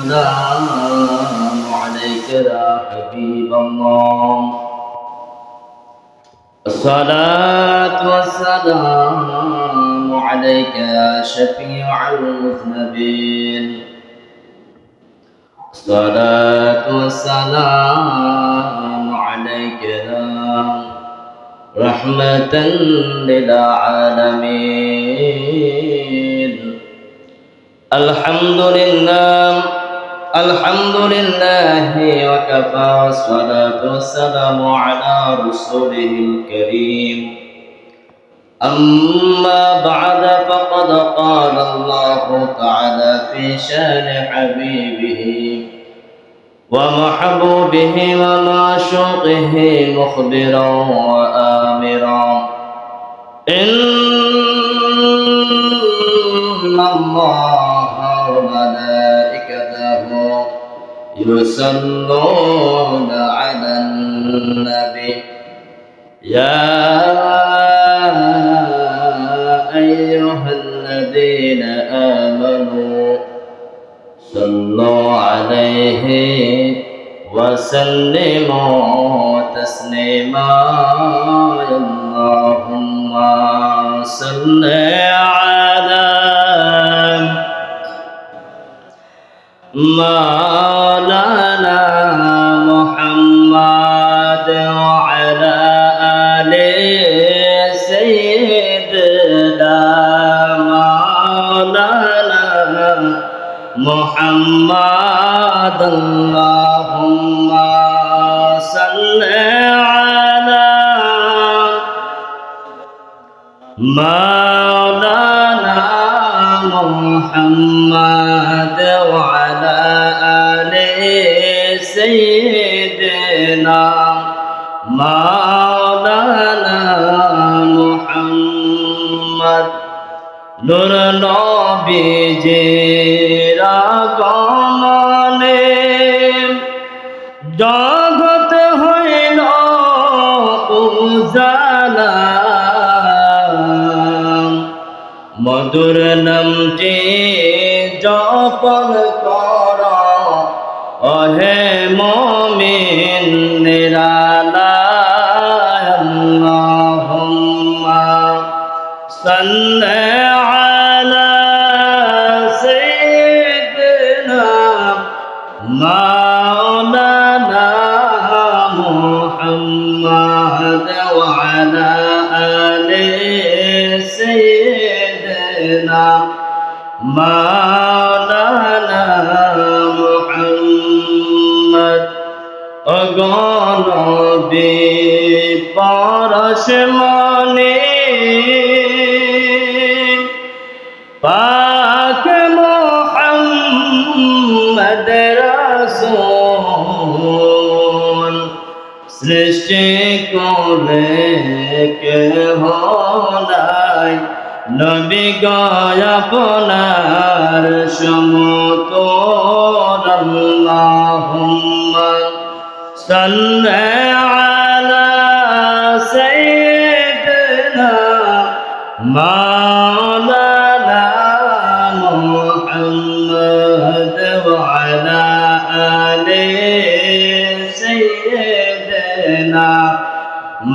والسلام عليك يا حبيب الله. الصلاة والسلام عليك يا شفيع المذنبين. الصلاة والسلام عليك يا رحمة للعالمين. الحمد لله وكفى، والصلاة والسلام على رسوله الكريم. أما بعد، فقد قال الله تعالى في شان حبيبه ومحبوبه ومعشوقه مخبرا وآمرا: إن الله وملائكته يصلون على النبي يا أيها الذين آمنوا صلوا عليه وسلموا تسليما. اللهم صل على مولانا محمد وعلى آل سيدنا مولانا محمد. اللهم صل على مولانا محمد وعلى آل سيدنا مولانا محمد. নূর নবীজির আগমনে জগৎ হইল উজালা, মধুর নামটি জপন কর ওহে মুমিন নিরালায়। আল্লাহুম্মা সাল্লি আলা সাইয়্যিদিনা মাওলানা মুহাম্মদ ওয়া আলা আলি সাইয়্যিদিনা মাওলানা মুহাম্মদ। অগণবী পরশমণি পাক মুহাম্মদ রাসূল, সৃষ্টি করে কেহ নাই নবী গো আপনার সমতুল। আল্লাহুম্মা সাল্লি আলা সাইয়্যিদিনা মাওলানা মুহাম্মদ ওয়া আলা আলি সাইয়্যিদিনা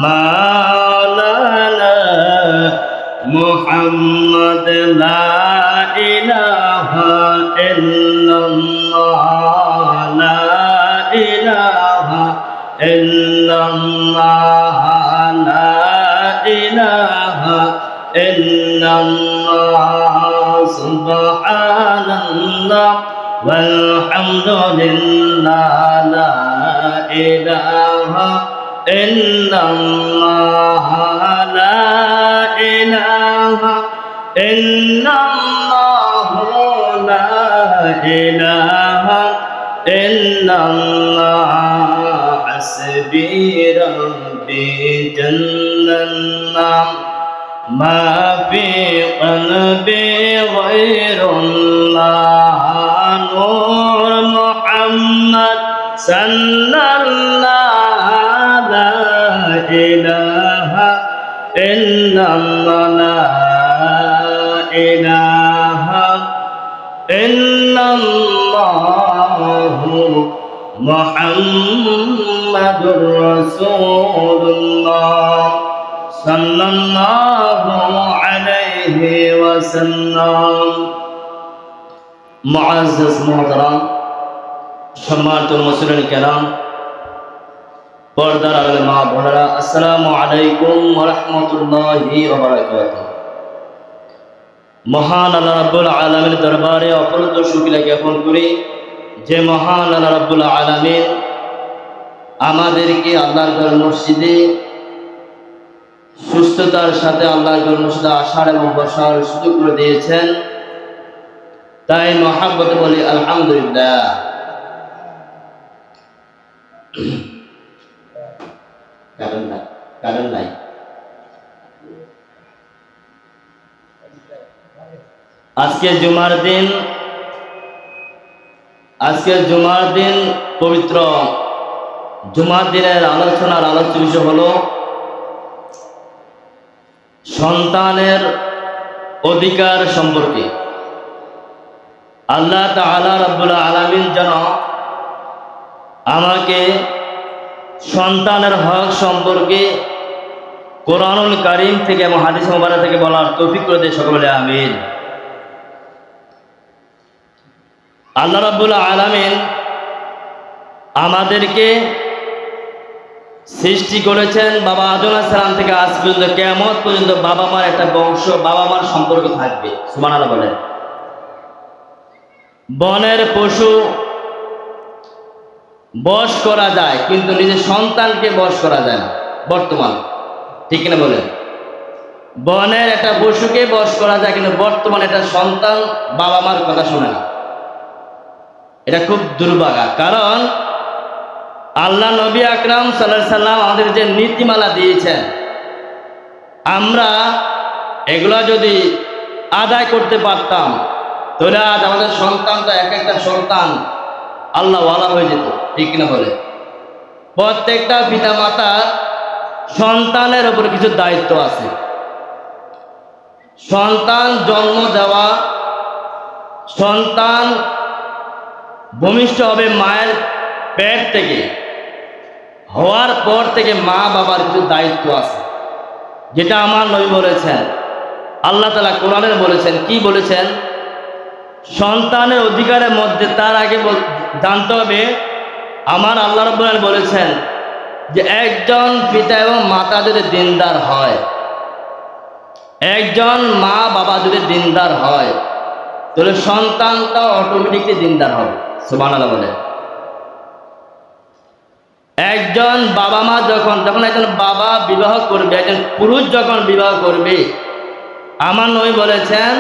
মাওলানা মুহাম্মদ। লা ইলাহা ইল্লাল্লাহ, লা ইলাহা ইল্লাল্লাহ, লা ইলাহা ইল্লাল্লাহ। সুবহানাল্লাহ ওয়ালহামদুলিল্লাহ, লা ইলাহা ইল্লাল্লাহ, লা ইলাহা ইল্লাল্লাহ, লা ইলাহা ইল্লাল্লাহ। হাসবি রব্বি জাল্লাল্লাহ মা ফি কলবি গায়রুল্লাহ। নূর মুহাম্মদ সাল্লাল্লাহ, লা ইলাহা ইল্লাল্লাহ, লা ইলাহা ইল্লাল্লাহ, মুহাম্মাদুর রাসূলুল্লাহ সাল্লাল্লাহু আলাইহি ওয়াসাল্লাম। মুআজ্জাজ মুহতারাম, সম্মানিত মুসলিম কেরাম, পর্দার আড়ালে মা বোনেরা, আসসালামু আলাইকুম ওয়া রাহমাতুল্লাহি ওয়া বারাকাতুহু। মহান আল্লাহ রাব্বুল আলামিনের দরবারে অপরন্ত শুকরিয়া জ্ঞাপন করি যে মহান আল্লাহ রাব্বুল আলামিন আমাদেরকে আল্লাহর ঘর মসজিদে সুস্থতার সাথে আল্লাহর ঘর মসজিদে আসার এবং বসার সুযোগ করে দিয়েছেন। তাই মহাব্বতে বলি আলহামদুলিল্লাহ। কারণ নাই আজকের জুমার দিন পবিত্র জুমার দিনের আলোচনার আলোচ্য বিষয় হলো সন্তানের অধিকার সম্পর্কে। আল্লাহ তাআলা রাব্বুল আলামিন যেন আমাকে সন্তানের হক সম্পর্কে কোরআনুল কারীম থেকে এবং হাদিস মুবারক থেকে বলার তৌফিক করে দেয়, সকলে আমিন। আল্লাহ রাব্বুল আলামিন আমাদেরকে সৃষ্টি করেছেন বাবা আদম আলাইহিস সালাম থেকে আজ পর্যন্ত কিয়ামত পর্যন্ত বাবা মার একটা বংশ, বাবা মার সম্পর্ক থাকবে। সুবহানাল্লাহ বলেন। বনের পশু বশ করা যায় কিন্তু নিজের সন্তানকে বশ করা যায় না বর্তমান, ঠিক কিনা বলেন? বনের একটা পশুকে বশ করা যায় কিন্তু বর্তমানে একটা সন্তান বাবা মার কথা শোনে না। এটা খুব দুর্ভাগা, কারণ আল্লাহ নবী আকরাম সাল্লাল্লাহু আলাইহি সাল্লাম আমাদের যে নীতিমালা দিয়েছেন, আমরা এগুলা যদি আদায় করতে পারতাম তাহলে আজ আমাদের সন্তানটা এক একটা সন্তান আল্লাহ ওয়ালা হয়ে যেত, ঠিক কিনা বলে? প্রত্যেকটা পিতা মাতার সন্তানের উপর কিছু দায়িত্ব আছে। সন্তান জন্ম দেওয়া, সন্তান ভূমিষ্ঠ হবে মায়ের পেট থেকে, হওয়ার পর থেকে মা বাবার কিছু দায়িত্ব আছে, যেটা আমার নবী বলেছেন, আল্লাহ তাআলা কোরআনে বলেছেন। কি বলেছেন? সন্তানের অধিকারের মধ্যে তার আগে জানতে হবে, আমার আল্লাহ রাব্বুল আলামিন বলেছেন যে একজন পিতা এবং মাতা যদি দিনদার হয়, একজন মা বাবা যদি দিনদার হয়, তাহলে সন্তানটা অটোমেটিকলি দিনদার হবে। সুবহানাল্লাহ বলে। একজন বাবা মা যখন একজন বাবা বিবাহ করবে, একজন পুরুষ যখন বিবাহ করবে, আমার নবী বলেছেন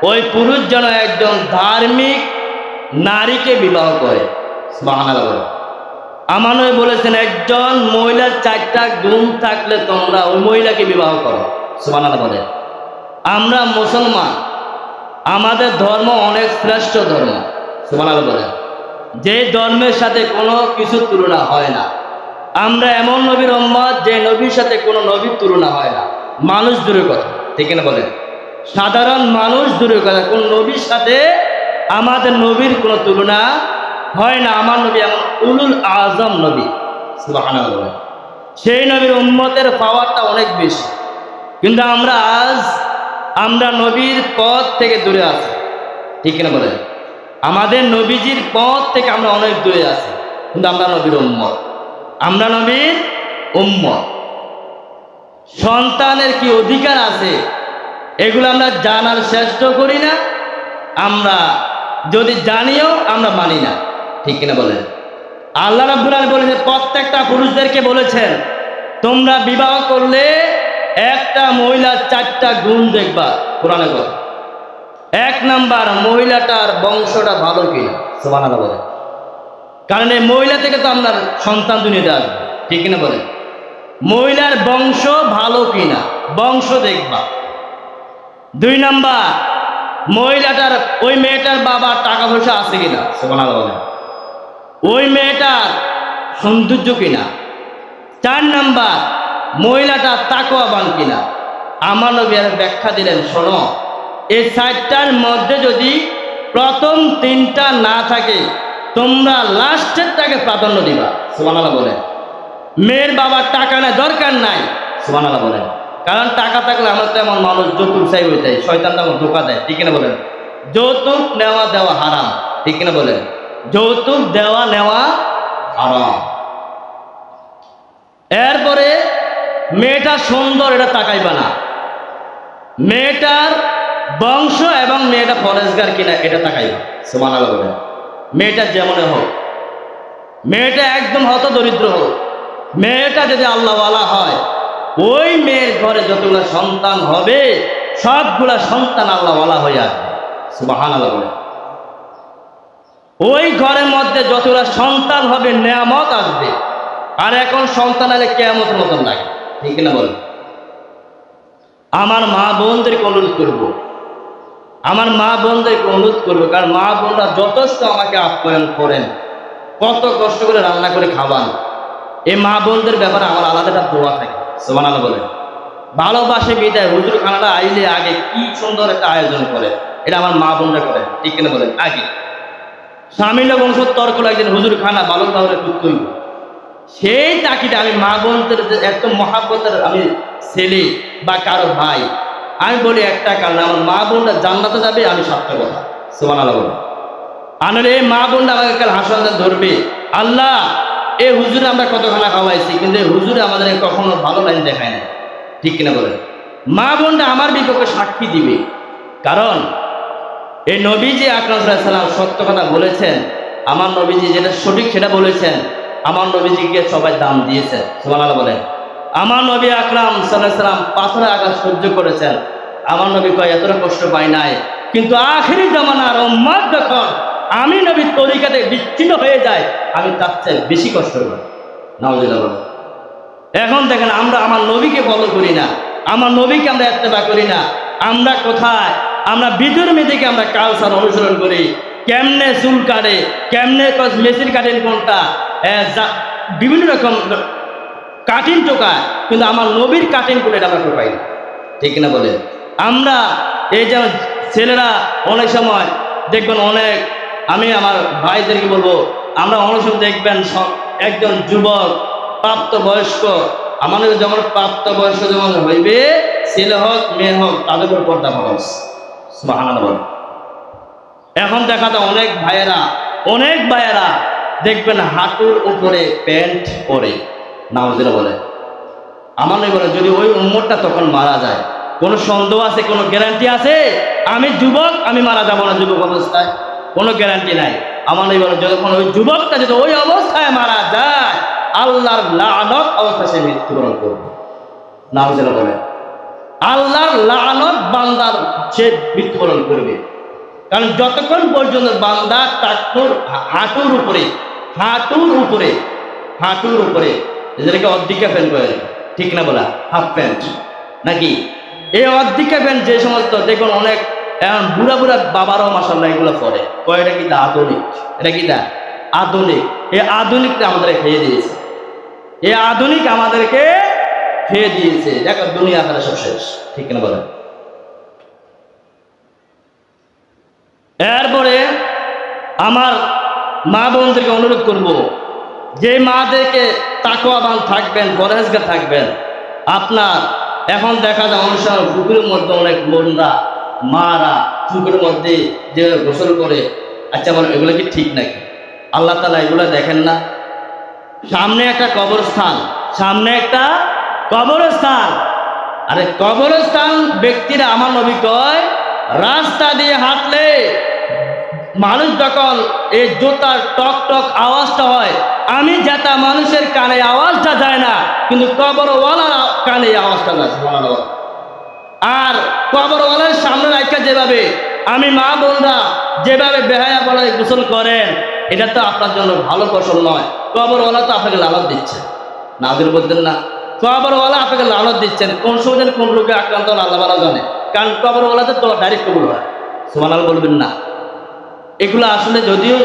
ওই পুরুষ যেন একজন ধার্মিক নারীকে বিবাহ করে। সুবহানাল্লাহ বলে। আমার নবী বলেছেন একজন মহিলার 4টা গুণ থাকলে তোমরা ওই মহিলাকে বিবাহ করো। সুবহানাল্লাহ বলে। আমরা মুসলমান, আমাদের ধর্ম অনেক শ্রেষ্ঠ ধর্ম। সুবহানাল্লাহ বলে। যে ধর্মের সাথে কোনো কিছু তুলনা হয় না। আমরা এমন নবীর উম্মত যে নবীর সাথে কোনো নবীর তুলনা হয় না। মানুষ দূরের কথা, ঠিক না বলেন? সাধারণ মানুষ দূরের কথা, কোন নবীর সাথে আমাদের নবীর কোনো তুলনা হয় না। আমার নবী এমন উলুল আজম নবী। সুবহানাল্লাহ। সেই নবীর উম্মতের পাওয়ারটা অনেক বেশি, কিন্তু আমরা নবীর পথ থেকে দূরে আছি, ঠিক না বলেন? আমাদের নবীজির পথ থেকে আমরা অনেক দূরে আছি, কিন্তু আমরা নবীর উম্মত। আমরা নবীর উম্মত। সন্তানের কি অধিকার আছে এগুলো আমরা জানার চেষ্টা করি না। আমরা যদি জানিও আমরা মানি না, ঠিক কিনা বলেন? আল্লাহ রাব্বুল আলামিন বলেছেন, প্রত্যেকটা পুরুষদেরকে বলেছেন তোমরা বিবাহ করলে একটা মহিলার 4টা গুণ দেখবা। কোরআনে কথা। 1 নাম্বার, মহিলাটার বংশটা ভালো কিনা। সুবহানাল্লাহ বলে। কারণ এই মহিলা থেকে তো আপনার সন্তান দুনিয়াতে আসবে, ঠিক কিনা বলেন? মহিলার বংশ ভালো কিনা, বংশ দেখবা। 2 নাম্বার, মহিলাটার ওই মেয়েটার বাবার টাকা পয়সা আছে কিনা। সুবহানাল্লাহ বলে। ওই মেয়েটার সৌন্দর্য কিনা। 4 নাম্বার, মহিলাটা তাকওয়াবান কিনা। আমার নবী ব্যাখ্যা দিলেন, শোনো, এই 4টার মধ্যে যদি প্রথম 3টা না থাকে তোমরা লাস্টেরটাকে প্রাধান্য দিবা। সুবহানাল্লাহ বলেন। মেয়ের বাবার টাকা নাই, দরকার নাই। সুবহানাল্লাহ বলেন। কারণ টাকা থাকলে আমরা তো এমন মানুষ যৌতুক চাই হয়ে যায়, শয়তানটা আমার ধোকা দেয়, ঠিক কিনা বলেন? যৌতুক নেওয়া দেওয়া হারাম, ঠিক কিনা বলেন? যৌতুক দেওয়া নেওয়া হারাম। এরপরে মেয়েটা সুন্দর এটা তাকাইবা না, মেয়েটার বংশ এবং মেয়েটা ফরেজগার কিনা এটা তাকাইবা। সুবহানাল্লাহ বলেন। মেয়েটা যেমন হোক, মেয়েটা একদম হত দরিদ্র হোক, মেয়েটা যদি আল্লাহওয়ালা হয়, ওই মেয়ের ঘরে যতগুলো সন্তান হবে সবগুলা সন্তান আল্লাহওয়ালা হয়ে আসবে। সুবহানাল্লাহ বলেন। ওই ঘরের মধ্যে যতগুলো সন্তান হবে নেয়ামত আসবে। আর এখন সন্তান আলে কিয়ামতের মতন লাগে, ঠিক না বলেন? আমার মা বোনদেরকে অনুরোধ করবো, আমার মা বোনদেরকে অনুরোধ করবো, কারণ মা বোনরা যথেষ্ট আমাকে আপ্যায়ন করেন, কত কষ্ট করে রান্না করে খাওয়ান। এই মা বোনদের ব্যাপারে আমার আলাদা একটা দোয়া থাকে। সুবহানাল্লাহ বলেন। ভালোবাসে বিদায় হুজুর খানাটা আইলে আগে কি সুন্দর একটা আয়োজন করে, এটা আমার মা বোনরা করে, ঠিক কিনা বলেন? আগে স্বামী লোক বংশ তর্ক লাগছেন হুজুর খানা ভালো তাহলে দুধ করব, সেই তাকিদে আমি মা বোনদের এত মহাব্বতের আমি ছেলে বা কারো ভাই, আমি বলি একটা কারণ আমার মা বোনরা জান্নাতে যাবে, আমি সাতটা কথা। সুবহানাল্লাহ বলেন। আনলে এই মা বোনরা আমাকে কাল হাসপাতাল ধরবে, আল্লাহ এই হুজুরে আমরা কত খানা খাওয়াইছি, কিন্তু এই হুজুরে আমাদের কখনো ভালো লাইন দেখায় না, ঠিক কিনা বলেন? মা বোনরা আমার বিপক্ষে সাক্ষী দিবে, কারণ এই নবীজি আকরাম সাল্লাল্লাহু আলাইহি ওয়াসাল্লাম সত্য কথা বলেছেন। আমার নবীজি যেটা সঠিক সেটা বলেছেন, আমার নবীজিকে সবাই দাম দিয়েছে। সুবহানাল্লাহ বলেন। আমার নবী আকরাম সাল্লাল্লাহু আলাইহি ওয়াসাল্লাম পাথরের আঘাত সহ্য করেছেন, আমার নবী কয় এতটা কষ্ট পায় নাই। কিন্তু আখিরি জামানার উম্মত যখন আমি নবীর তরিকাতে বিচ্ছিন্ন হয়ে যায়, আমি তার চেয়ে বেশি কষ্ট করি। নাউজুবিল্লাহ বলেন। এখন দেখেন আমরা আমার নবীকে ফলো করি না, আমার নবীকে আমরা ইত্তেবা করি না। আমরা কোথায়? আমরা বিধর্মী দিকে আমরা কালচার অনুসরণ করি, কেমনে চুল কাটে, কেমনে মেসির কাটেন কোনটা, বিভিন্ন রকম কাটিং টোকায়, কিন্তু আমার নবীর কাটিং করে এটা আমরা টোকাই না, ঠিক না বলে? আমরা এই যে ছেলেরা অনেক সময় দেখবেন অনেক, আমি আমার ভাইদেরকে বলবো, আমরা অনেক সময় দেখবেন একজন যুবক প্রাপ্তবয়স্ক, আমাদের যেমন প্রাপ্তবয়স্ক যেমন হইবে, ছেলে হোক মেয়ে হোক, তাদের উপর পর্দা খরচ। সুবহানাল্লাহ। এখন দেখা যায় অনেক ভাইয়েরা দেখবেন হাঁটুর উপরে প্যান্ট পরে, নাউজুবিল্লাহ বলে। আমার নবী বলে যদি ওই উম্মতটা তখন মারা যায়, কোনো সন্দেহ আছে, কোনো গ্যারান্টি আছে? আমি যুবক, আমি মারা যাবো না যুবক অবস্থায়? কোনো গ্যারান্টি নাই। আমার নবী বলে যখন ওই যুবকটা যদি ওই অবস্থায় মারা যায়, আল্লাহর লানত অবস্থায় সে মৃত্যুবরণ করবে। নাউজুবিল্লাহ বলে। আল্লাহর লানত বান্দার সে মৃত্যুবরণ করবে, কারণ যতক্ষণ পর্যন্ত বান্দা হাঁটুর উপরে যেটাকে অর্ধিকা প্যান্ট করে, ঠিক না বলা, হাফ প্যান্ট নাকি? এই অর্ধিকা প্যান্ট যে সমস্ত দেখুন অনেক এখন বুড়া বাবারাও মাশাআল্লাহ এগুলো পরে, এটা কি আধুনিক, এটা কি আধুনিক। এই আধুনিকটা আমাদের খেয়ে দিয়েছে, এই আধুনিক আমাদেরকে খেয়ে দিয়েছে। দেখো দুনিয়া আখেরাত সব শেষ, ঠিক না বলেন? এরপরে আমার মা বোনদেরকে অনুরোধ করব, যে মাদেরকে তাকওয়াবান থাকবেন, পরহেজগার থাকবেন। আপনার এখন দেখা যায় অনুষ্ঠান পুকুরের মধ্যে অনেক বোনরা মারা পুকুরের মধ্যে যে গোসল করে, আচ্ছা বলেন এগুলো কি ঠিক নাকি? আল্লাহ তাআলা এগুলো দেখেন না? সামনে একটা কবরস্থান, আরে কবরস্থান ব্যক্তিরা, আমার নবী কয় রাস্তা দিয়ে হাঁটলে মানুষ যখন এই জুতার টক টক আওয়াজটা হয়, আমি যেটা মানুষের কানে আওয়াজটা যায় না, কিন্তু কবরওয়ালার কানে আওয়াজটা যায়। আর কবরওয়ালার সামনে রাখা যেভাবে আমি মা বোনরা যেভাবে বেহায়া বলে গোসল করেন, এটা তো আপনার জন্য ভালো ফসল নয়। কবরওয়ালা তো আপনাকে লালত দিচ্ছে, নাজির বলতেন না? কবরওয়ালা আপনাকে লালত দিচ্ছেন, কোন সময় কোন রোগে আক্রান্ত আল্লাহ ভালো জানে, কারণ কবরওয়ালাতে তো ডাইরেক্ট কবুল হয়। সুবহানাল্লাহ বলবেন না? এগুলো আসলে যদিও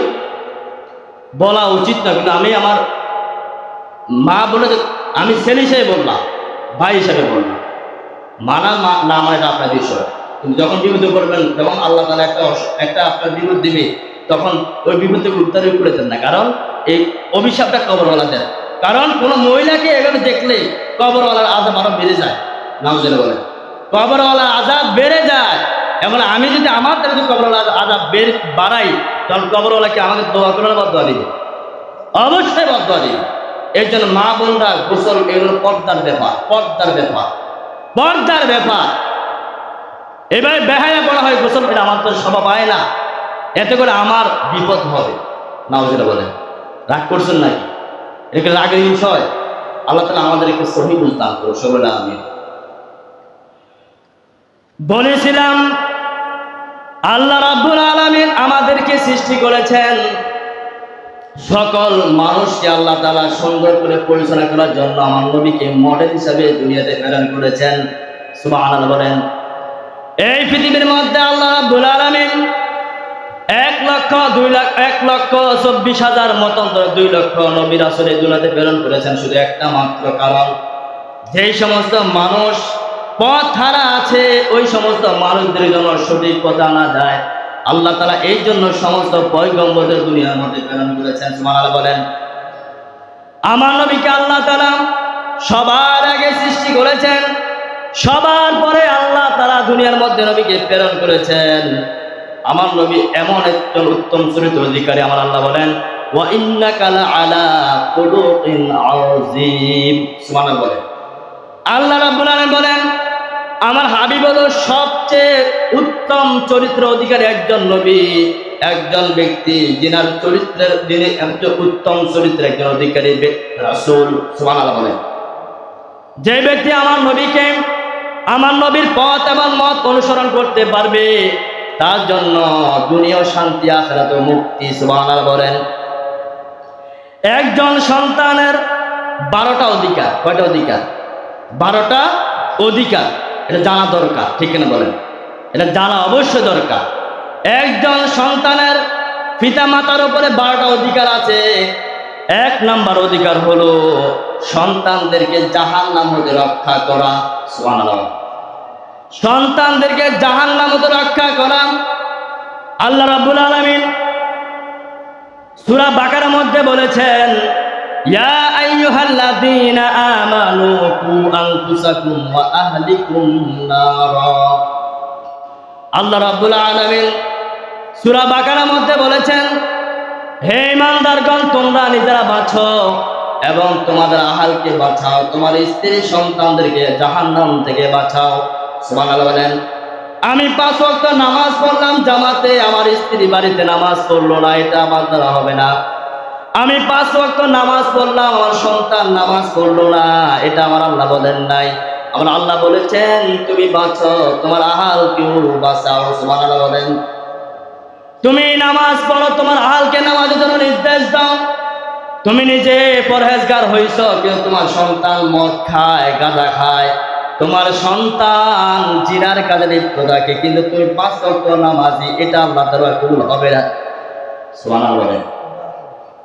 বলা উচিত না, কিন্তু আমি আমার মা বলে, আমি ছেলে হিসেবে বললাম, ভাই হিসেবে বললাম, মানা না মানে এটা আপনার বিষয়। কিন্তু যখন বিপদে পড়বেন, যখন আল্লাহ তাআলা একটা আপনার বিপদ দিবে, তখন ওই বিপদ থেকে উদ্ধার করেছেন না, কারণ এই অভিশাপটা কবরওয়ালাদের। কারণ কোনো মহিলাকে এভাবে দেখলে কবরওয়ালার আযাব আরো বেড়ে যায়। নাউজুবিল্লাহ বলে, কবরওয়ালার আযাব বেড়ে যায়। এখন আমি যদি আমার দ্বারা যদি কবরওয়ালার আযাব বাড়াই, তখন কবরওয়ালাকে আমাকে দোয়া করার বদদোয়া দিবে, অবশ্যই বদদোয়া দিবে। এর জন্য মা বোনরা গোসল এগুলো পর্দার ব্যাপার, পর্দার ব্যাপার, পর্দার ব্যাপার। এবারে বেহায়া পড়া হয় গোসল, এটা আমার তো স্বভাব হয় না, এতে করে আমার বিপদ হবে। নাউজুবিল্লাহ বলে, রাগ করছেন নাকি? এটা রাগের বিষয়। আল্লাহ তাআলা আমাদের একটু সহি বুঝতাম তো সবাই। আমি বলেছিলাম আল্লাহ রাব্বুল আলামিন আমাদেরকে সৃষ্টি করেছেন, সকল মানুষকে আল্লাহ তাআলা সুন্দর করে পরিচালনা করার জন্য আমার নবীকে মডেল হিসাবে দুনিয়াতে প্রেরণ করেছেন। সুবহানাল্লাহ বলেন। এই পৃথিবীর মধ্যে আল্লাহ রাব্বুল আলামিন 1,24,000 মতন 2 লক্ষ নবী রাসূল এই দুনিয়াতে প্রেরণ করেছেন, শুধু একটা মাত্র কারণ, যেই সমস্ত মানুষ পথ হারা আছে ওই সমস্ত মানুষদের জন্য সঠিক পথ আনা যায়। আল্লাহ তাআলা এই জন্য সমস্ত পয়গম্বরদের দুনিয়ার মধ্যে প্রেরণ করেছেন। সুবহানাল্লাহ বলেন। আমার নবীকে আল্লাহ তাআলা সবার আগে সৃষ্টি করেছেন, সবার পরে আল্লাহ তাআলা দুনিয়ার মধ্যে নবীকে প্রেরণ করেছেন। আমার নবী এমন একজন উত্তম চরিত্র অধিকারী। আমার আল্লাহ বলেন, ওয়া ইন্নাকা লাআলা খুলুকিন আযীম। সুবহানাল্লাহ বলেন। আল্লাহ রাব্বুল আলামিন বলেন, আমার হাবিব হলো সবচেয়ে উত্তম চরিত্র অধিকারী একজন নবী, একজন ব্যক্তি যিনার চরিত্রের, যিনি একজন উত্তম চরিত্রের একজন অধিকারী রাসূল। সুবহানাল্লাহ বলেন। যে ব্যক্তি আমার নবীকে, আমার নবীর পথ এবং মত অনুসরণ করতে পারবে, তার জন্য দুনিয়া শান্তি, আখিরাতে মুক্তি। সুবহানাল্লাহ বলেন। একজন সন্তানের 12টা অধিকার। কয়টা অধিকার? 12টা অধিকার। এটা জানা দরকার, ঠিক কিনা বলেন? এটা জানা অবশ্যই দরকার। একজন সন্তানের পিতা মাতার উপরে 12টা অধিকার আছে। 1 নাম্বার অধিকার হলো সন্তানদেরকে জাহান্নাম হতে রক্ষা করা। সুবহানাল্লাহ। সন্তানদেরকে জাহান্নাম হতে রক্ষা করা। আল্লাহ রাব্বুল আলামিন সূরা বাকারার মধ্যে বলেছেন, ইয়া আইয়ুহাল্লাযীনা আমানু কু আনফুসাকুম ওয়া আহলিকুম নারা। আল্লাহ রাব্বুল আলামিন সূরা বাকারার মধ্যে বলেছেন, হে ঈমানদারগণ, তোমরা নিজেরা বাঁচো এবং তোমাদের আহালকে বাঁচাও, তোমার স্ত্রী সন্তানদেরকে জাহান্নাম থেকে বাঁচাও। সুবহানাল্লাহ বলেন। আমি 5 ওয়াক্ত নামাজ পড়লাম জামাতে, আমার স্ত্রী বাড়িতে নামাজ পড়লো না, এটা আমার দ্বারা হবে না। আমি 5 ওয়াক্ত নামাজ পড়লাম, আমার সন্তান নামাজ পড়লো না, এটা আমার আল্লাহ বলেন নাই। আমার আল্লাহ বলেছেন, তুমি বাঁচো, তোমার আহালকেও বাঁচাও। সুবহানাল্লাহ বলেন। তুমি নামাজ পড়ো, তোমার আহালকে নামাজের জন্য নির্দেশ দাও। তুমি নিজে পরহেজগার হইছ, কিন্তু তোমার সন্তান মদ খায়, গাঁজা খায়, তোমার সন্তান জিনার কাজে লিপ্ত থাকে, কিন্তু তুমি 5 ওয়াক্ত নামাজি, এটা আল্লাহ তাআলা কবুল হবে না। সুবহানাল্লাহ বলেন।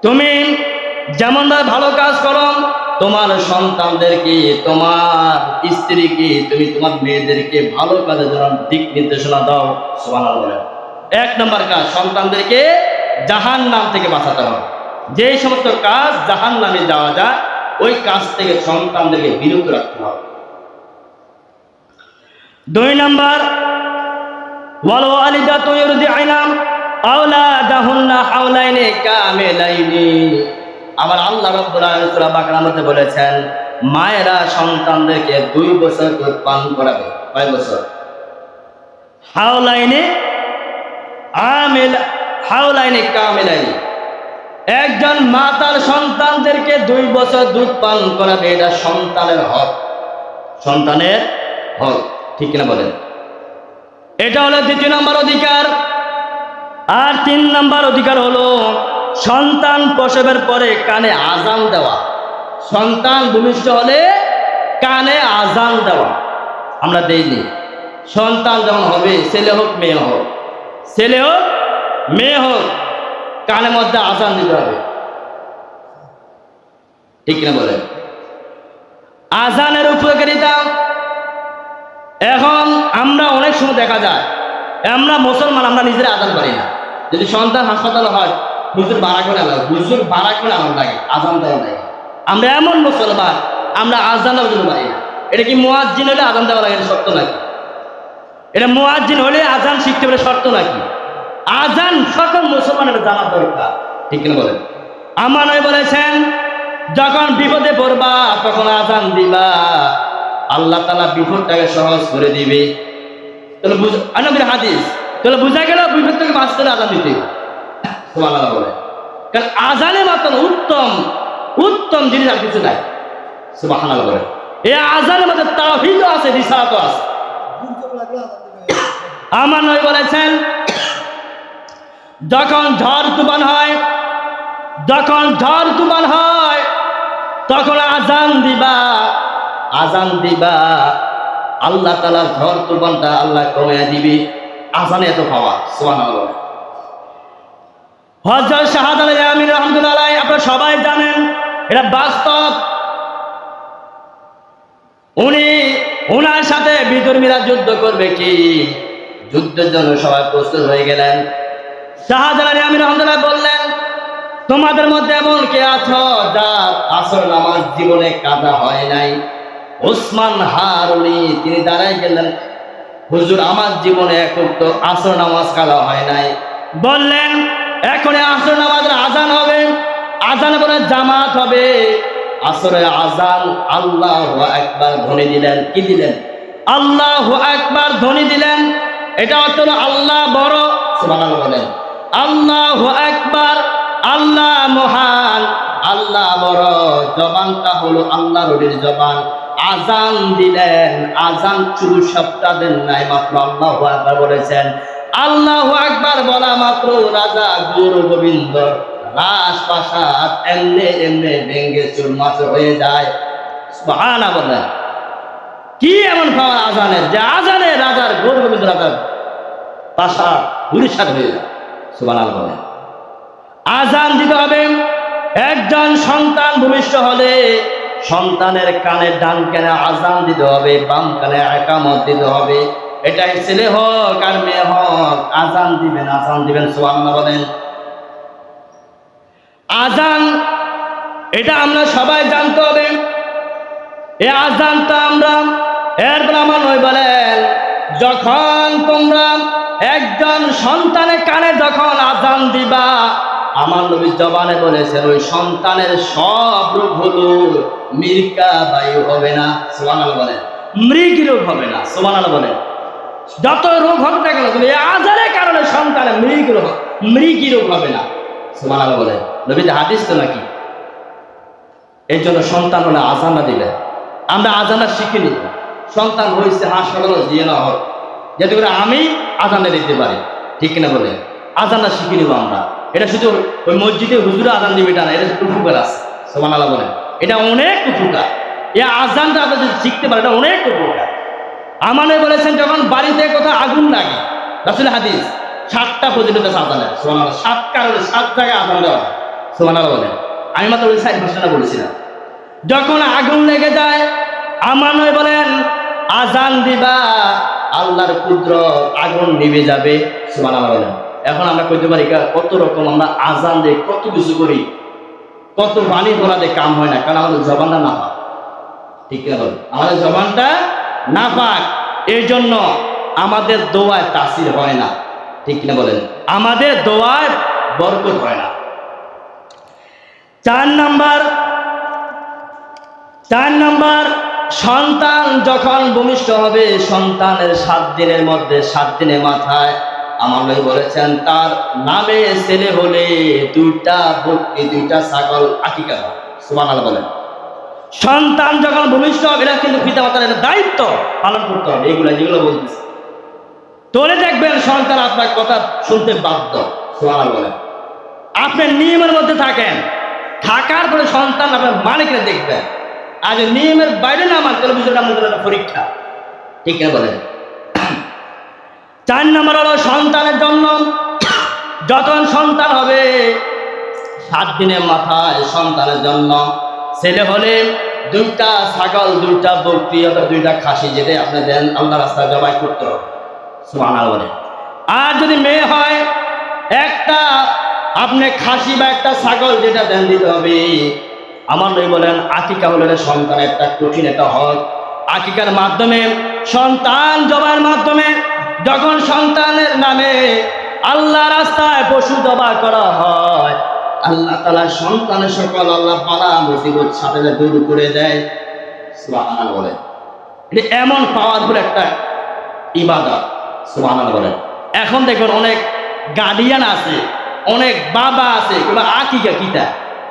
তুমি যেমন ভালো কাজ করো, তোমার সন্তানদেরকে, তোমার স্ত্রীকে, তুমি তোমার মেয়েদেরকে ভালো কাজের জন্য দিক নির্দেশনা দাও। সুবহানাল্লাহ বলেন। 1 নম্বর কাজ, সন্তানদেরকে জাহান্নাম থেকে বাঁচাতে হবে। যে সমস্ত কাজ জাহান্নামে যাওয়া যায়, ওই কাজ থেকে সন্তানদেরকে বিরত রাখতে হবে। 2 নম্বর, ওয়াল ওয়ালিদাতু ইরদি'না আওলাদাহুন্না হাওলাইনি কামিলাইনি। আমার আল্লাহ রাব্বুল আলামিন সূরা বাকারার মধ্যে বলেছেন, মায়েরা সন্তানদেরকে 2 বছর দুধ পান করাবে। কয় বছর? হাওলাইনি কামিলাইনি। একজন মা তার সন্তানদেরকে 2 বছর দুধ পান করাবে, এটা সন্তানের হক। সন্তানের হক, ঠিক কিনা বলেন? এটা হলো 2 নম্বর অধিকার। আর 3 নম্বর অধিকার হলো সন্তান প্রসবের পরে কানে আজান দেওয়া। সন্তান ভূমিষ্ঠ হলে কানে আজান দেওয়া আমরা দেইনি। সন্তান যখন হবে, ছেলে হোক মেয়ে হোক, ছেলে হোক মেয়ে হোক, কানের মধ্যে আজান দিতে হবে, ঠিক কিনা বলেন? আজানের উপকারিতা, এখন আমরা অনেক সময় দেখা যায় আমরা মুসলমান, আমরা নিজেরা আজান করি না। যদি সন্তান হাসপাতালে হয়, হুজুর ভাড়া করে আলাদা, হুজুর ভাড়া করে আলাদা লাগে, আজান দেওয়া লাগে। আমরা এমন মুসলমান, আমরা আজান দেওয়ার জন্য পারি না। এটা কি মুয়াজ্জিন হলে আজান দেওয়া লাগে, এটা শর্ত নাকি? এটা মুয়াজ্জিন হলে আজান শিখতে পারে শর্ত নাকি? আজান সকল মুসলমানের জানা দরকার, ঠিক কিনা বলেন? আমার নবী বলেছেন, যখন বিপদে পড়বা তখন আজান দিবা, আল্লাহ তাআলা বিপদটাকে সহজ করে দিবে। তাহলে নবীর হাদিস, তাহলে বোঝা গেল বিপদ থেকে বাঁচতে হলে আজান দিতে সুবহানাল্লাহ বলে। কারণ আজানের মতন উত্তম উত্তম জিনিস আর কিছু নাই। সুবহানাল্লাহ বলে। এই আজানের মধ্যে তাওহীদও আছে, রিসালাতও আছে। আমার নবী বলেছেন, যখন ঝড় তুফান হয়, যখন ঝড় তুফান হয় তখন আজান দিবা, আজান দিবা, আল্লাহ তাআলা ঝড় তুফানটা আল্লাহ কমিয়ে দিবে। আজানে এত পাওয়া, সুবহানাল্লাহ। হযরত শাহাদাত আমিন রাহমাতুল্লাহ আলাইহি, আপনারা সবাই জানেন, এটা বাস্তব। উনি ওনার সাথে বিধর্মীরা যুদ্ধ করবে কি, যুদ্ধের জন্য সবাই প্রস্তুত হয়ে গেলেন। শাহাদাত আমিন রাহমাতুল্লাহ বললেন, তোমাদের মধ্যে এমন কে আছো যার আসর নামাজ জীবনে কাজা হয় নাই? ওসমান হারুনি তিনি দাঁড়ায় গেলেন, হুজুর আমার জীবনে এখন তো আসর নামাজ কাজা হয় নাই। বললেন, এখন আসর নামাজের আজান হবে, আজান পরে জামাত হবে। আসরে আজান আল্লাহু আকবার ধ্বনি দিলেন। কি দিলেন? আল্লাহু আকবার ধ্বনি দিলেন। এটা হলো আল্লাহ বড়, সুবহানাল্লাহ বলেন। আল্লাহু আকবার, আল্লাহ মহান, আল্লাহ বড়। জবানটা হলো আল্লাহ রবির জবান। আজান দিলেন, আজান চুরু সপ্তাহ দেন নাই, মাত্র আল্লাহু আকবার বলেছেন। আল্লাহু আকবার বলা মাত্র রাজা গুরু গোবিন্দ রাজপ্রাসাদ এমনি এমনি ভেঙ্গে চুরমাচুর হয়ে যায়। সুবহানাল্লাহ বলেন। কি এমন পাওয়ার আজানের, যে আজানে রাজার গুরু গোবিন্দ রাজার প্রাসাদ ধূলিসাৎ হয়ে যায়। সুবহানাল্লাহ বলেন। আজান দিতে হবে। একজন সন্তান ভূমিষ্ঠ হলে সন্তানের কানে ডান কানে আজান দিতে হবে, বাম কানে ইকামত দিতে হবে। এটাই ছেলে হোক আর মেয়ে হোক, আজান দিবেন, আজান দিবেন। সুবহানাল্লাহ বলেন। আজান এটা আমরা সবাই জানতে হবে। এই আজানটা আমরা, এরপর আমার নবী বলেন, যখন তোমরা একজন সন্তানের কানে যখন আজান দিবা, আমার নবী জবানে বলেছেন, ওই সন্তানের সব রোগ হলো মির্কা বায়ু হবে না। সুবহানাল্লাহ বলেন। মৃগী রোগ হবে না। সুবহানাল্লাহ বলেন। যত রোগ হবে না কেন, এই আজানের কারণে সন্তানের মৃগী রোগ হবে না। সুবহানাল্লাহ বলেন। নবীর হাদিস তো নাকি। এই জন্য সন্তান হলে আজানটা দিবে। আমরা আজানটা শিখে নিব। সন্তান হয়েছে হাসপাতালে দিয়ে না হোক, যাতে করে আমি আজানটা দিতে পারি, ঠিক কিনা বলে। আজানটা শিখে নিব আমরা। এটা শুধু ওই মসজিদে হুজুরে আজান দিবে এটা না, এটা উপকার আছে। সুবহানাল্লাহ বলেন। এটা অনেক উপকার। এই আজানটা আমরা যদি শিখতে পারি, এটা অনেক উপকার। আমানে বলেছেন, যখন বাড়িতে কোথাও আগুন লাগে, রাসূলের হাদিস, 7টা ফজিলত আছে আজানের। সুবহানাল্লাহ। 7 কারণে 7 জায়গায় আজান দেওয়া হয়। সুবহানাল্লাহ বলেন। আমি মাত্র ওই 4 বলেছিলাম। যখন আগুন লেগে যায়, আমার নবী বলেন, আজান দিবা, আল্লাহর কুদরত, আগুন নিভে যাবে। সুবহানাল্লাহ বলেন। এখন আমরা কইতে পারি কত রকম আমরা আজান দিই, কত কিছু করি, কত বাণী বলাতে কাম হয় না, কারণ আমাদের জবানটা না পাক, ঠিক কিনা বলেন। আমাদের জবানটা না পাক, এই জন্য আমাদের দোয়ায় তাসির হয় না, ঠিক কিনা বলেন। আমাদের দোয়ায় বরকত হয় না। 4 নাম্বার, সন্তান যখন ভূমিষ্ঠ হবে, সন্তানের 7 দিনের মধ্যে, 7 দিনের মাথায় আমার নবী বলেছেন, তার নামে ছেলে হলে 2টা বকরি 2টা ছাগল আকিকা দাও। সুবহানাল্লাহ বলেন। সন্তান যখন ভূমিষ্ঠ হবে, এটা কিন্তু পিতা মাতার দায়িত্ব পালন করতে হবে। যেগুলো বলতেছে, তোলে দেখবেন সন্তান আপনার কথা শুনতে বাধ্য। সুবহানাল্লাহ বলেন। আপনি নিয়মের মধ্যে থাকেন, থাকার পরে সন্তান আপনার মালিকরা দেখবেন। আর যদি নিয়মের বাইরে না মানতে, তাহলে বিষয়টা আমাদের পরীক্ষা, ঠিক কিনা বলেন। 4 নম্বর হলো সন্তানের জন্য, যখন সন্তান হবে 7 দিনের মাথায় সন্তানের জন্য, ছেলে হলে 2টা ছাগল 2টা বকরি অথবা 2টা খাসি যেটা আপনি দেন, আল্লাহর রাস্তায় জবাই করতে হবে। সুবহানাল্লাহ বলেন। আর যদি মেয়ে হয়, একটা আপনি খাসি বা একটা ছাগল যেটা দেন দিতে হবে। আমার নবী বলেন আকিকা হলো সন্তানের একটা কঠিন একটা হক। আকিকার মাধ্যমে সন্তান জবাইয়ের মাধ্যমে যখন সন্তানের নামে আল্লাহ রাস্তায় পশু জবাই করা হয়, আল্লাহ তাআলা সন্তানের সকল আল্লাহ বালা মুসিবত সাথে দূর করে দেয়। সুবহানাল্লাহ বলেন। এটা এমন পাওয়ারফুল একটা ইবাদত। সুবহানাল্লাহ বলেন। এখন দেখুন অনেক গার্ডিয়ান আছে, অনেক বাবা আছে, কিংবা আকিকা কিটা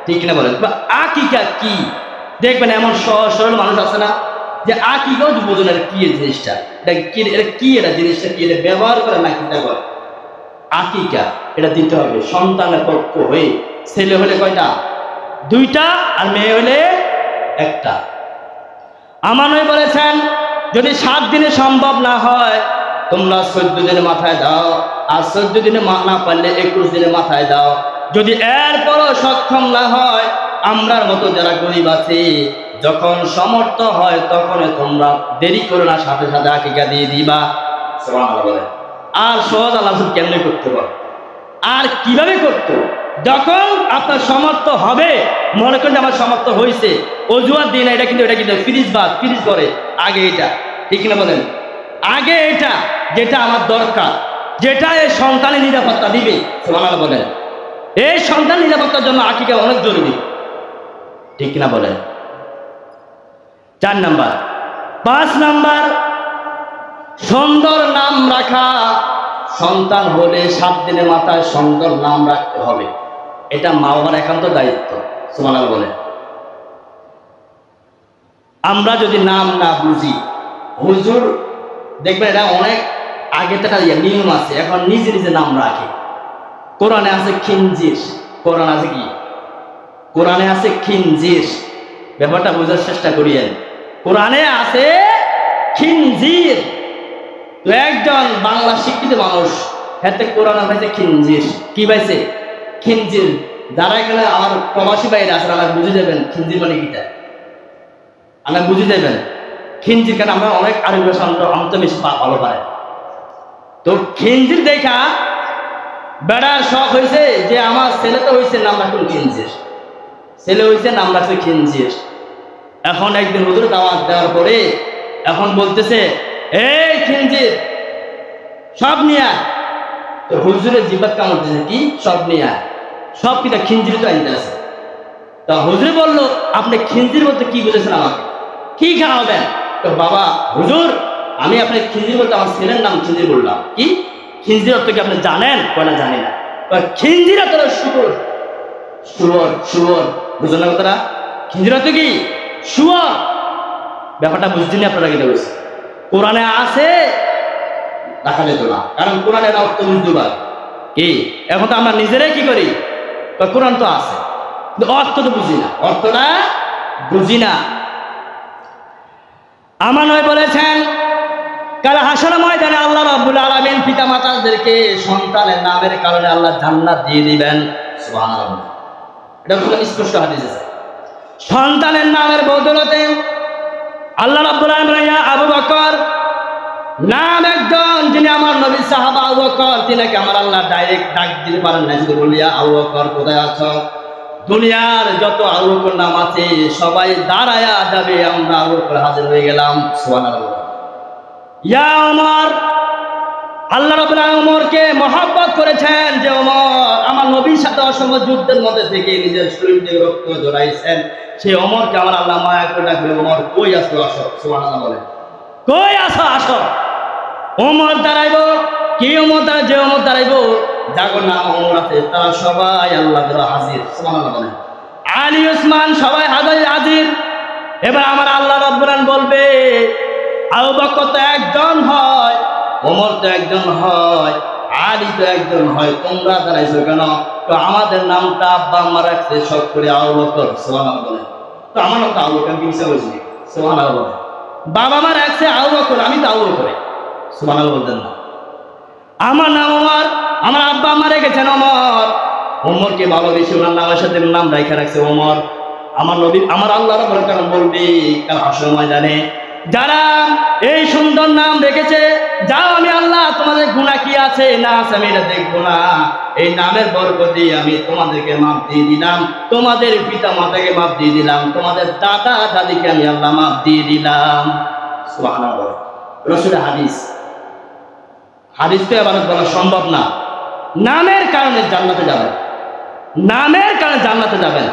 ঠিক না বলেন, আকিকা কি দেখবেন এমন সহজ সরল মানুষ আছে না যে আকিকাও বোঝেন এটা কি জিনিসটা, এটা কি এটা জিনিসটা কি, এটা ব্যবহার করে না কিটা করে। আকিকা এটা দিতে হবে সন্তানের পক্ষ হয়ে। ছেলে হলে কয়টা? 2টা, আর মেয়ে হলে 1টা। আমার নবী বলেছেন যদি 7 দিনে সম্ভব না হয় তোমরা 14 দিনে মাথায় দাও, আর 14 দিনে না পারলে 21 দিনে মাথায় দাও। যদি এরপরও সক্ষম না হয়, আমরার মতো যারা গরিব আছে যখন সমর্থ হয় তখন তোমরা দেরি করো না, সাথে সাথে আকিকা দিয়ে দিবা। সুবহানাল্লাহ বলে। আর সহজ আল্লাহ কেমনে করতে পারে আর কিভাবে করতে, যখন আপনার সমর্থ হবে, মনে করেন আমার সমর্থ হয়েছে, অজুহাত দিন এটা কিন্তু ফ্রিজ করে আগে এটা ঠিক না বলেন, আগে এটা যেটা আমার দরকার, যেটা এই সন্তানের নিরাপত্তা দিবে। সুবহানাল্লাহ বলেন। এই সন্তান নিরাপত্তার জন্য আকিকা অনেক জরুরি, ঠিক না বলেন। 4 নাম্বার। 5 নাম্বার, সুন্দর নাম রাখা। সন্তান হলে 7 দিনের মাথায় সুন্দর নাম রাখতে হবে, এটা মা বাবার একান্ত দায়িত্ব। সুবহানাল্লাহ বলেন। আমরা যদি নাম না বুঝি, হুজুর দেখবেন এটা অনেক আগে থেকে নিয়ম আছে, এখন নিজে নিজে নাম রাখে। কোরআনে আছে খিনজির, কোরআন আছে কি? কোরআনে আছে খিনজির। ব্যাপারটা বোঝার চেষ্টা করিয়েন। কোরআনে আছে খিনজির। তো একজন বাংলা শিক্ষিত মানুষ হাতে কোরআনে পাইছে খিনজির। কি পাইছে? খিনজির। যারা এখানে আমার প্রবাসী বাইরে আছে আমরা বুঝে যাবেন খিনজির মানে কিটা, আমরা বুঝে যাবেন খিনজির। কেন আমরা অনেক আরবি ভাষা আমরা বেশি ভালো পারে। তো খিনজির দেখা বেড়ার শখ হয়েছে যে আমার ছেলে তো হয়েছে নাম রাখুন খিনজির, ছেলে হয়েছে নাম রাখছে খিনজির। এখন একদিন হুজুর দাওয়াত দেওয়ার পরে এখন বলতেছে এই খিনজির সব নিয়ে। তো হুজুরের জিবাত কামড় দিয়েছে, কি সব নিয়ে? সব কিনা খিনজির তো আনতে আছে। তা হুজুর বললো আপনি খিনজির বলতে কি বুঝেছেন, আমাকে কি খাওয়াবেন? তো বাবা হুজুর আমি আপনার খিনজির বলতে আমার ছেলের নাম খিনজির বললাম। কি খিনজির অর্থ কি আপনি জানেন? না জানি না। খিনজির অর্থ শুয়োর, শুয়োর শুয়োর, বুঝলেন না কথাটা? খিনজির অর্থ কি? শুয়োর। ব্যাপারটা বুঝছেন আপনারা? কিনা বুঝছে? কোরআনে আছে, রাখা যেত না, কারণ কোরআনের অর্থ বুঝতে পারে কি। এখন তো আমরা নিজেরাই কি করি, কোরআন তো আছে কিন্তু অর্থ তো বুঝি না, অর্থটা বুঝি না। আমার নবী বলেছেন কাল হাসর ময়দানে আল্লাহ রাব্বুল আলামিন পিতা মাতাদেরকে সন্তানের নামের কারণে আল্লাহ জান্নাত দিয়ে দিবেন। সুবহানাল্লাহ। এটা হলো স্পষ্ট হাদিস আছে। সন্তানের নামের বদলতে আল্লাহ রাব্বুল আলামিন আবু বকর নাম একজন যিনি আমার নবী সাহাবা আবু বকর, তিনাকে আমার আল্লাহ ডাইরেক্ট ডাক দিতে পারেন না, শুধু বলিয়া আবু বকর কোথায় আছো? দুনিয়ার যত আবু বকর নাম আছে সবাই দাঁড়ায়া যাবে, আমরা আবু বকর হাজির হয়ে গেলাম। সুবহানাল্লাহ। ইয়া ওমর, আল্লাহ রাব্বুল আলামিন ওমরকে মহব্বত করেছেন যে ওমর আমার নবীর সাথে অসংখ্য যুদ্ধের মধ্যে থেকে নিজের শরীর থেকে রক্ত ঝরাইছেন, সেই ওমরকে আমার আল্লাহ মায়া করে ডাকবে, ওমর কই আছো আসো। সুবহানাল্লাহ বলে, কই আছো আসো। ওমর দাঁড়াইব, কি ওমর দাঁড়ায়? যে ওমর দাঁড়াইব যাগর নাম ওমর আছে তারা সবাই আল্লাহর হাজির। সুবহানাল্লাহ বলে। আলী ওসমান সবাই হাজির। এবার আমার আল্লাহ রাব্বুল আলামিন বলবে আবু বকর তো একজন হয়, ওমর তো একজন হয়, আলী তো একজন হয়, তোমরা দাঁড়াইছো কেন? তো আমাদের নামটা আব্বা আম্মা রাখছে সব করে আবু বকর। সুবহানাল্লাহ বলে। তো আমার নামটা আবু বকর, কি হিসাব হয়েছে? সুবহানাল্লাহ বলে। বাবা মা রাখছে আবু বকর, আমি তো আবু বকর। সুবহানাল্লাহ বলতেন না। আমার নাম ওমর, আমার আব্বা আম্মা রেখেছেন ওমর। ওমরকে ভালোবেসে ওনার নামের সাথে নাম রাখা রাখছে ওমর। আমার নবী আমার আল্লাহ রাব্বুল আলামিন বলবে কাল হাসর ময়দানে যারা এই সুন্দর নাম রেখেছে, যাও আমি আল্লাহ তোমাদের গুনাহ কি আছে না আছে আমি এটা দেখবো না, এই নামের বরকতে আমি তোমাদেরকে মাফ দিয়ে দিলাম, তোমাদের পিতা মাতাকে মাফ দিয়ে দিলাম, তোমাদের দাদা দাদিকে আমি আল্লাহ মাফ দিয়ে দিলাম। সুবহানাল্লাহ। রাসূলের হাদিস, হাদিস তো আবার বলা সম্ভব না। নামের কারণে জান্নাতে যাবেন, নামের কারণে জান্নাতে যাবেন।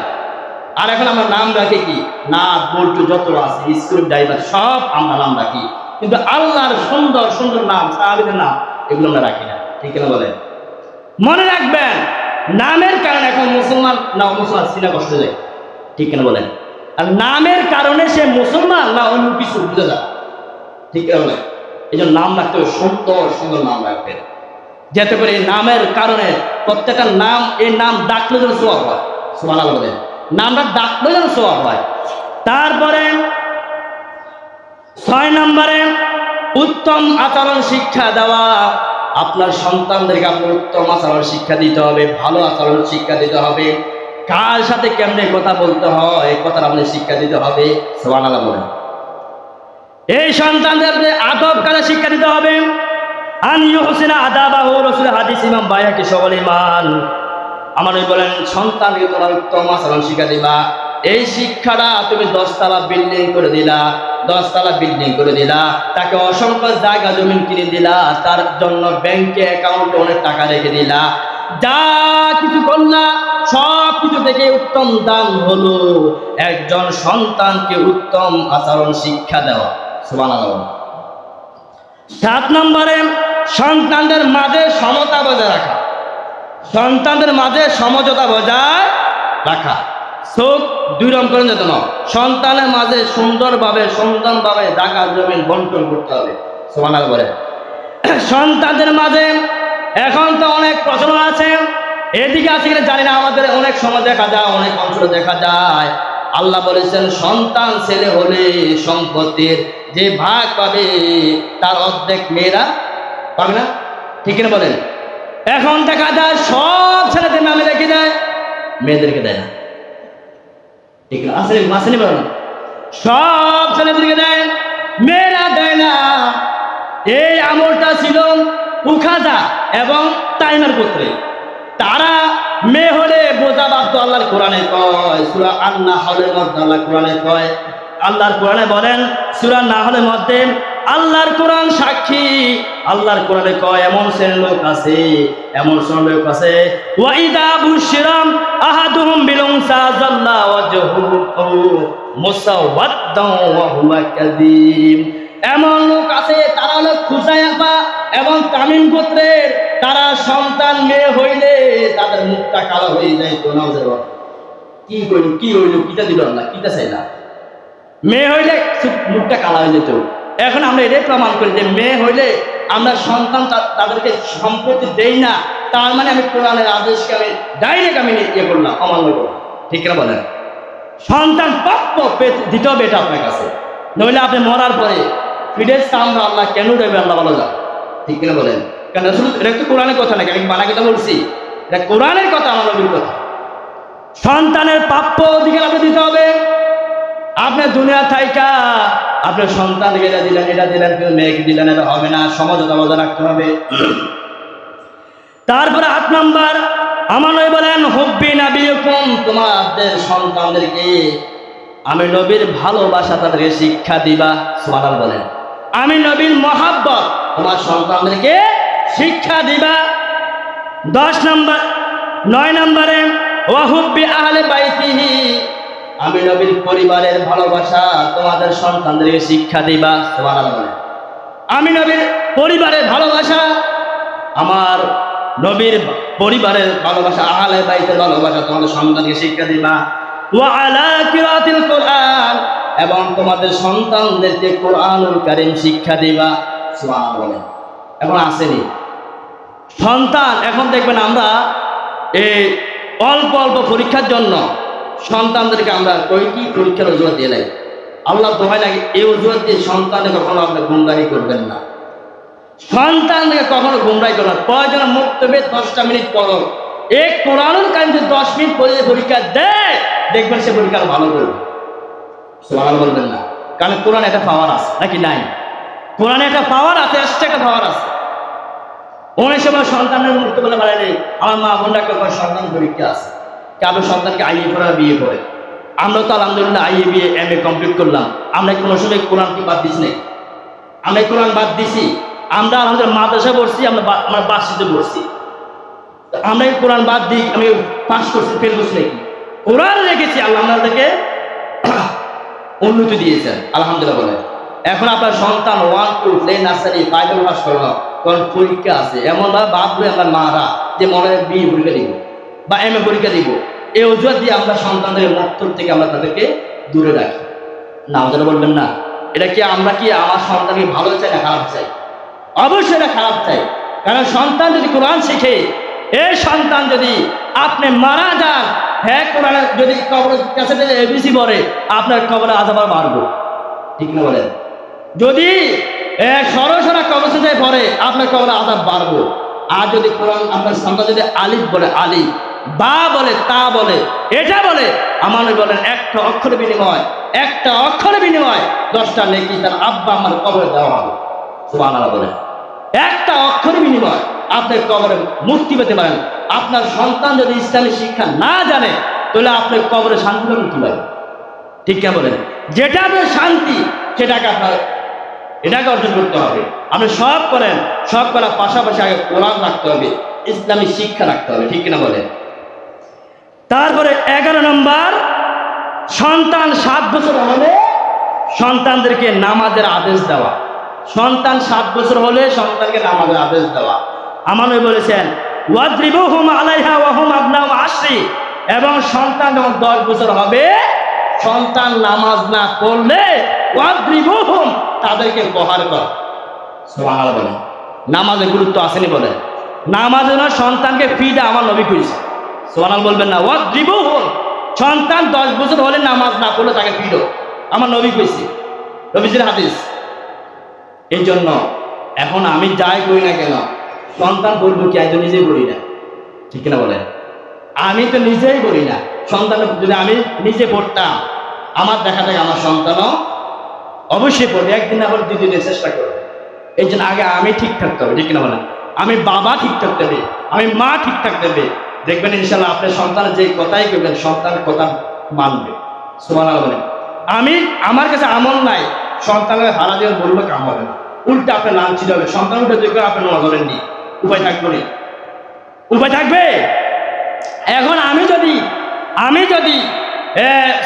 আর এখন আমরা নাম রাখি কি, না বল্টু যত আছে স্ক্রু ড্রাইভার সব আমরা নাম রাখি, কিন্তু আল্লাহর সুন্দর সুন্দর নাম, সাহাবীদের নাম, এগুলো আমরা রাখি না। ঠিক কিনা বলেন? মনে রাখবেন, নামের কারণে এখন মুসলমান না মুসলমান সিনা কষ্ট যায়। ঠিক কিনা বলেন? আর নামের কারণে সে মুসলমান না অন্য কিছু বুঝে যায়। ঠিক কিনা বলেন? এই জন্য নাম রাখতে হবে, সুন্দর সুন্দর নাম রাখবেন, যাতে করে এই নামের কারণে প্রত্যেকটা নাম, এই নাম ডাকলে যেন সওয়াব হয়। সুবহানাল্লাহ বলেন। নামটা ডাকলে যেন সওয়াব হয়। তারপরে 6 নম্বরে উত্তম আচরণ শিক্ষা দেওয়া। আপনার সন্তানদেরকে আপনার উত্তম আচরণ শিক্ষা দিতে হবে, ভালো আচরণ শিক্ষা দিতে হবে, কার সাথে কেমনে কথা বলতে হয় এই কথা আপনি শিক্ষা দিতে হবে। সুবহানাল্লাহ বলেন। এই সন্তানদের আদব কাজে শিক্ষা দিতে হবে। আন ইউহসিনা আদাবাহু, রাসূলের হাদিস, ইমাম বাইহাকী সবল ঈমান। আমার বলেন, সন্তানকে তোমরা উত্তম আচরণ শিক্ষা দিবা। এই শিক্ষাটা তুমি 10 তলা বিল্ডিং করে দিলা, 10 তলা বিল্ডিং করে দিলা, তাকে অসংখ্য জায়গা জমিন কিনে দিলা, তার জন্য ব্যাংকে অ্যাকাউন্টে অনেক টাকা রেখে দিলা, যা কিছু করলা সব কিছু থেকে উত্তম দান হলো একজন সন্তানকে উত্তম আচরণ শিক্ষা দেওয়া। সুবহানাল্লাহ। 7 নম্বরে সন্তানদের মাঝে সমতা বজায় রাখা, সন্তানদের মাঝে সমঝোতা বজায় রাখা। চোখ 2 রকম করে যেত না, সন্তানের মাঝে সুন্দরভাবে জায়গা জমিন বন্টন করতে হবে। সুবহানাল্লাহ বলে। সন্তানদের মাঝে এখন তো অনেক প্রচলন আছে, এদিকে আছে কিনা জানি না, আমাদের অনেক সময় দেখা যায়, অনেক অঞ্চলে দেখা যায়, আল্লাহ বলেছেন সন্তান ছেলে হলে সম্পত্তির যে ভাগ পাবে তার অর্ধেক মেয়েরা পাবে না। ঠিক কিনা বলেন? এখন দেখা যায় সব ছেলেদের নামে রেখে দেয়, মেয়েদেরকে দেয় না। ঠিক না? আসেনি বলেন? সব ছেলেদেরকে দেয়, মেয়েরা দেয় না। এই আমলটা ছিল উখাজা এবং টাইমার গোত্রে। তারা মেয়ে হলে বোঝা বাধ্য। আল্লাহর কোরআনে কয়, সূরা আন-নাহলের মধ্যে আল্লাহ কোরআনে কয়, আল্লাহর কোরআনে বলেন সূরা নাহলের মধ্যে, আল্লাহর কোরআন সাক্ষী, আল্লাহর কোরআনে কয় এমন শ্রেণীর লোক আছে, এমন শ্রেণীর লোক আছে, ওয়া ইযা বুশিরাম আহাদুহুম বিল উনসা যাল্লা ওয়াজহুহু মুসাওয়াদ্দান ওয়া হুয়া কাযীম। এমন লোক আছে, তারা হলো খুজাইফা এবং তামিম গোত্রের, তারা সন্তান মেয়ে হইলে তাদের মুখটা কালো হয়ে যায়। তো নাউজুবিল্লাহ, কি হইল কিটা দিল আল্লাহ, কিটা চাইলা, মেয়ে হইলে মুখটা কালো হয়ে যেত। এখন আমরা এটাই প্রমাণ করি যে মেয়ে হইলে আমরা সন্তান তাদেরকে সম্পত্তি দেই না, তার মানে আমি কোরআনের আদেশকে আমি ডাইরেক্ট আমি ইয়ে করলাম, অমান্য করলাম। ঠিক না বলেন? সন্তান প্রাপ্য দিতে হবে এটা আপনার কাছে, নইলে আপনি মরার পরে ফিডের সামনে আল্লাহ কেন দেবে, আল্লাহ ভালো যায়। ঠিক কিনা বলেন? কেন এটা তো কোরআনের কথা নাকি, আমি বানাকিটা বলছি, এটা কোরআনের কথা, আমার নবীর কথা। সন্তানের প্রাপ্য অধিকার আপনি দিতে হবে। আপনি দুনিয়া থাইকা আপনার সন্তানকে এটা দিলেন কিন্তু মেয়েকে দিলেন, এটা হবে না, সমঝোতা বজায় রাখতে হবে। তারপরে 8 নম্বর, আমার নবী বলেন হুব্বি নাবিয়ুকুম, তোমাদের সন্তানদেরকে আমি নবীর ভালোবাসা তাদেরকে শিক্ষা দিবা। সুবহানাল্লাহ বলেন। আমি নবীর মহাব্বত তোমার সন্তানদেরকে শিক্ষা দিবা। 9 নম্বরে ওয়া হুব্বি আহলে বাইতিহি, আমি নবীর পরিবারের ভালোবাসা তোমাদের সন্তানদেরকে শিক্ষা দিবা। সুবহানাল্লাহ বলেন। আমি নবীর পরিবারের ভালোবাসা, আমার নবীর পরিবারের ভালোবাসা, আহলে বাইতের ভালোবাসা তোমাদের সন্তানকে শিক্ষা দিবা। ওয়া আলা কিরাতিল কোরআন, এবং তোমাদের সন্তানদেরকে কোরআনুল কারীম শিক্ষা দিবা। সুবহানাল্লাহ বলেন। এখন আসেনি সন্তান, এখন দেখবেন আমরা এই অল্প অল্প পরীক্ষার জন্য সন্তানদেরকে আমরা কি পরীক্ষার অজুহাত দিয়ে নাই। আল্লাহ দোহাই লাগে, এই অজুহাত দিয়ে সন্তানকে কখনো আপনি গুমরাহি করবেন না। সন্তানকে কখনো গুমরাহি করবেন না। প্রয়োজন মুক্তবে 10টা মিনিট পড়ো, এই কোরআনুল কারীম যে 10 মিনিট পড়ে পরীক্ষা দেয়, দেখবেন সে পরীক্ষা ভালো করবে। সুবহানাল্লাহ বলবেন না? কারণ কোরআন একটা পাওয়ার আছে নাকি নাই? কোরআনে একটা পাওয়ার আছে, এক্সট্রা একটা পাওয়ার আছে। অনেক সময় সন্তানের মুক্ত বলে বলে আমার মা বোনরা কেউ সন্তান পরীক্ষা আছে, কারো সন্তানকে আইএ পড়া বিয়ে করে। আমরা তো আলহামদুলিল্লাহ আইএ বিয়ে MA কমপ্লিট করলাম। আমরা কোনো সময় কোরআন কি বাদ দিছি নাই? আমরা কোরআন বাদ দিছি? আমরা আলহামদুলিল্লাহ মাদ্রাসা পড়ছি, আমরা বাসিতে পড়ছি। আমরা এই কোরআন বাদ দিই, আমি পাস করছি, ফেল করছি নাকি? কোরআন রেখেছি, আল্লাহ আমাদেরকে উন্নতি দিয়েছেন আলহামদুলিল্লাহ বলে। এখন আপনার সন্তান 1 2 3 নার্সারি 5 পাস করলো, কারণ পরীক্ষা আছে, এমন ভাবে বাদ দিয়ে আমরা মারা যে মনে হয় বিয়ে পরীক্ষা দিব বা MA পরীক্ষা দিব, এই অজুহাত দিয়ে আমরা সন্তানদের মক্তব থেকে আমরা তাদেরকে দূরে রাখি। না যেন বলবেন না, এটা কি আমরা কি আমার সন্তানকে ভালো চাই না খারাপ চাই? অবশ্যই এটা খারাপ চাই। কারণ সন্তান যদি কোরআন শিখে, এই সন্তান যদি আপনি মারা যান, হ্যাঁ কোরআন যদি কবরের কাছে ABC পড়ে, আপনার কবরে আযাব বাড়বো, ঠিক না বলেন? যদি সরাসরি কবরে পড়ে, আপনার কবরে আযাব বাড়বো। আর যদি কোরআন আপনার সন্তান যদি আলিফ বলে, আলিফ, বা বলে, তা বলে, এটা বলে, আমার বলেন একটা অক্ষরের বিনিময়, একটা অক্ষরের বিনিময় 10টা নেকি তার আব্বা আমার কবরে দেওয়া হবে। সুবহানাল্লাহ বলেন। একটা অক্ষরের বিনিময় আপনার কবরে মুক্তি পেতে পারেন। আপনার সন্তান যদি ইসলামী শিক্ষা না জানে, তাহলে আপনার কবরে শান্তি পাবেন কিভাবে? ঠিক না বলেন? যেটা আপনার শান্তি, সেটাকে আপনার এটাকে অর্জন করতে হবে। আপনি সব করেন, সব করার পাশাপাশি আগে কোরআন রাখতে হবে, ইসলামী শিক্ষা রাখতে হবে, ঠিক কিনা বলেন? তারপরে 11 নম্বর, সন্তান 7 বছর হলে সন্তানদেরকে নামাজের আদেশ দেওয়া। সন্তান 7 বছর হলে সন্তানকে নামাজের আদেশ দেওয়া। আমার নবী বলেছেন ওয়াদ্রিবুহুম আলাইহা ওয়া হুম আবনাউ 10, এবং সন্তান যখন 10 বছর হবে, সন্তান নামাজ না পড়লে ওয়াদ্রিবুহুম, তাদেরকে প্রহার কর। সুবহানাল্লাহ বলেন। নামাজের গুরুত্ব আসেনি বলেন? নামাজের না, সন্তানকে ফিডা আমার নবী কইছে। সুবহানাল্লাহ বলবেন না? ওয়াদ্রিবুহুম, সন্তান 10 বছর হলে নামাজ না পড়লে তাকে ফিডো, আমার নবী কইছে, নবীজির হাদিস। এই জন্য এখন আমি যাই করি না কেন, সন্তান বলবো কি, আমি তো নিজেই বলি না, ঠিক কিনা বলেন? আমি তো নিজেই বলি না। সন্তান যদি আমি নিজে পড়তাম, আমার দেখা যায় আমার সন্তানও অবশ্যই পড়বে, একদিন না হলে 2 দিনের চেষ্টা করবে। এই জন্য আগে আমি ঠিক থাকতে হবে, ঠিক কিনা বলেন? আমি বাবা ঠিক থাকতে হবে, আমি মা ঠিক থাকতে হবে। দেখবেন ইনশাল্লাহ আপনার সন্তানের যে কথাই করবেন, সন্তানের কথা মানবে। সুবহানাল্লাহ বলেন। আমার কাছে আমল নাই, সন্তানের হারা দিয়ে বললো কাম হবে না, উল্টা আপনার লাঞ্ছিত হবে। সন্তান উঠে দেখবে আপনি নোয়া ধরেননি, উপায় থাকবে না, উপায় থাকবে। এখন আমি যদি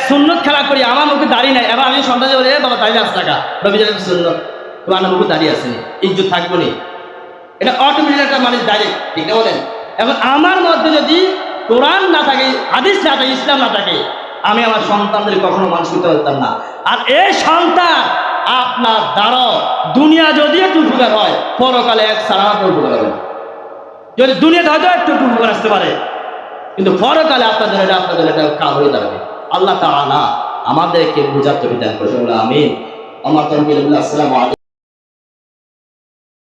সুন্নত খেলা করি, আমার মুখে দাঁড়িয়ে নাই, এবার আমি সন্তান বলে বাবা দাঁড়িয়ে 10 টাকা রবিজান সুন্নত, তোমার মুখে দাঁড়িয়ে আসেনি, ইজ্জত থাকবো না। এটা অটোমেটিক একটা মানুষ ডাইরেক্ট, ঠিক না বলেন? এখন আমার মধ্যে যদি কোরআন না থাকে, হাদিস না থাকে, ইসলাম না থাকে, আমি আমার সন্তানদের কখনো মানুষ করতে পারতাম না। আর এই সন্তান আপনার দ্বারা দুনিয়া যদি একটু উপকার হয়, পরকালে এক সালামাত উপকার হবে। যদি দুনিয়াতে হয়তো একটু উপকার আসতে পারে, কিন্তু পরকালে আপনাদের এটা কাল হয়ে দাঁড়াবে। আল্লাহ তাআলা আমাদেরকে বুঝার তৌফিক দান করুন। আমিন। আমার তরফ থেকে আসসালামু আলাইকুম।